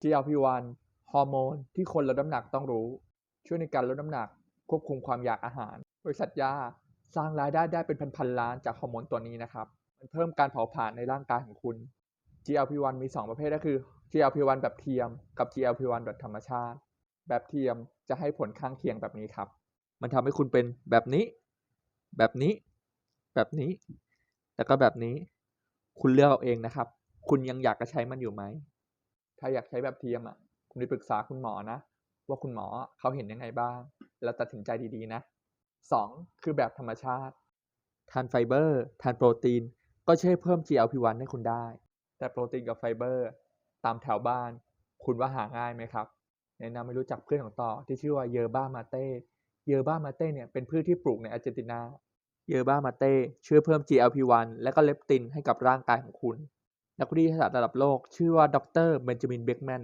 GLP-1 ฮอร์โมนที่คนลดน้ำหนักต้องรู้ช่วยในการลดน้ำหนักควบคุมความอยากอาหารบริษัทยาสร้างรายได้เป็นพันๆล้านจากฮอร์โมนตัวนี้นะครับมันเพิ่มการเผาผลาญในร่างกายของคุณ GLP-1 มี2ประเภทก็คือ GLP-1 แบบเทียมกับ GLP-1 แบบธรรมชาติแบบเทียมจะให้ผลข้างเคียงแบบนี้ครับมันทำให้คุณเป็นแบบนี้แบบนี้แบบนี้แล้วก็แบบนี้คุณเลือกเอาเองนะครับคุณยังอยากจะใช้มันอยู่ไหมถ้าอยากใช้แบบเทียมคุณไปปรึกษาคุณหมอนะว่าคุณหมอเขาเห็นยังไงบ้างแล้วตัดสินใจดีๆนะ2คือแบบธรรมชาติทานไฟเบอร์ทานโปรตีนก็ช่วยเพิ่ม GLP-1 ให้คุณได้แต่โปรตีนกับไฟเบอร์ตามแถวบ้านคุณว่าหาง่ายไหมครับแนะนำให้รู้จักเพื่อนของต่อที่ชื่อว่าเยอร์บ้ามาเต้เยอร์บ้ามาเต้เนี่ยเป็นพืชที่ปลูกในอาร์เจนตินาเยอร์บ้ามาเต้ช่วยเพิ่ม GLP-1 และก็เลปตินให้กับร่างกายของคุณนักวิทยาศาสตร์ระดับโลกชื่อว่าดรเบนจามินเบคแมน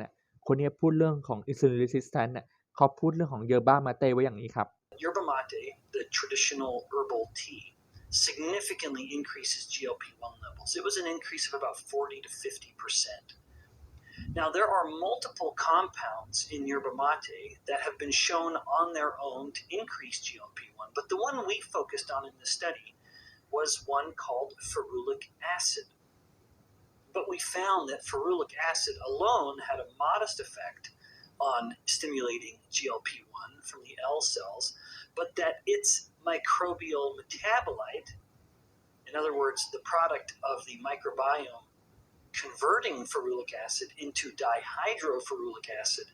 คนนี้พูดเรื่องของ insulin resistance เขาพูดเรื่องของเยอร์บ้ามาเต้ไว้อย่างนี้ครับ Yerba mate, the traditional herbal tea, significantly increases GLP-1 levels. It was an increase of about 40 to 50%. Now, there are multiple compounds in yerba mate that have been shown on their own to increase GLP-1, but the one we focused on in the study was one called ferulic acid. But we found that ferulic acid alone had a modest effect on stimulating GLP-1 from the L cells, but that its microbial metabolite, in other words, the product of the microbiome converting ferulic acid into dihydroferulic acid,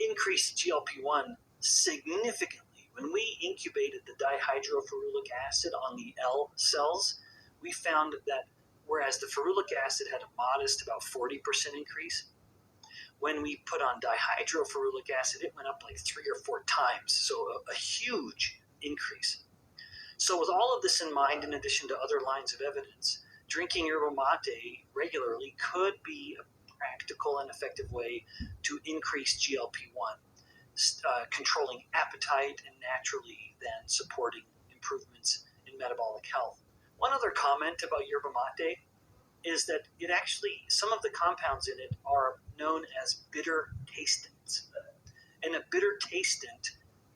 increased GLP-1 significantly. When we incubated the dihydroferulic acid on the L cells, we found that whereas the ferulic acid had a modest about 40% increase, when we put on dihydroferulic acid, it went up like 3 or 4 times, so a huge increase. So with all of this in mind, in addition to other lines of evidence, drinking yerba mate regularly could be a practical and effective way to increase GLP-1, controlling appetite and naturally then supporting improvements in metabolic health. One other comment about yerba mate is that it actually, some of the compounds in it are known as bitter tastants. And a bitter tastant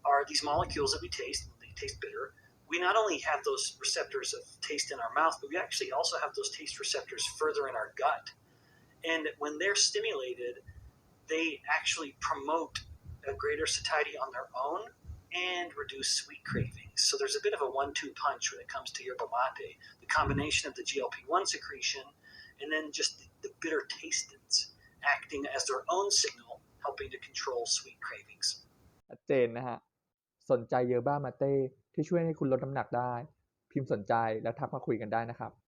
are these molecules that we taste, they taste bitter. We not only have those receptors of taste in our mouth, but we actually also have those taste receptors further in our gut. And when they're stimulated, they actually promote a greater satiety on their own and reduce sweet cravings. So there's a bit of a 1-2 punch when it comes to yerba mate. The combination of the GLP-1 secretion and then just the bitter tastants acting as their own signal, helping to control sweet cravings. ชัดเจนนะฮะสนใจเยอร์บ้ามาเต้ที่ช่วยให้คุณลดน้ำหนักได้พิมพ์สนใจแล้วทักมาคุยกันได้นะครับ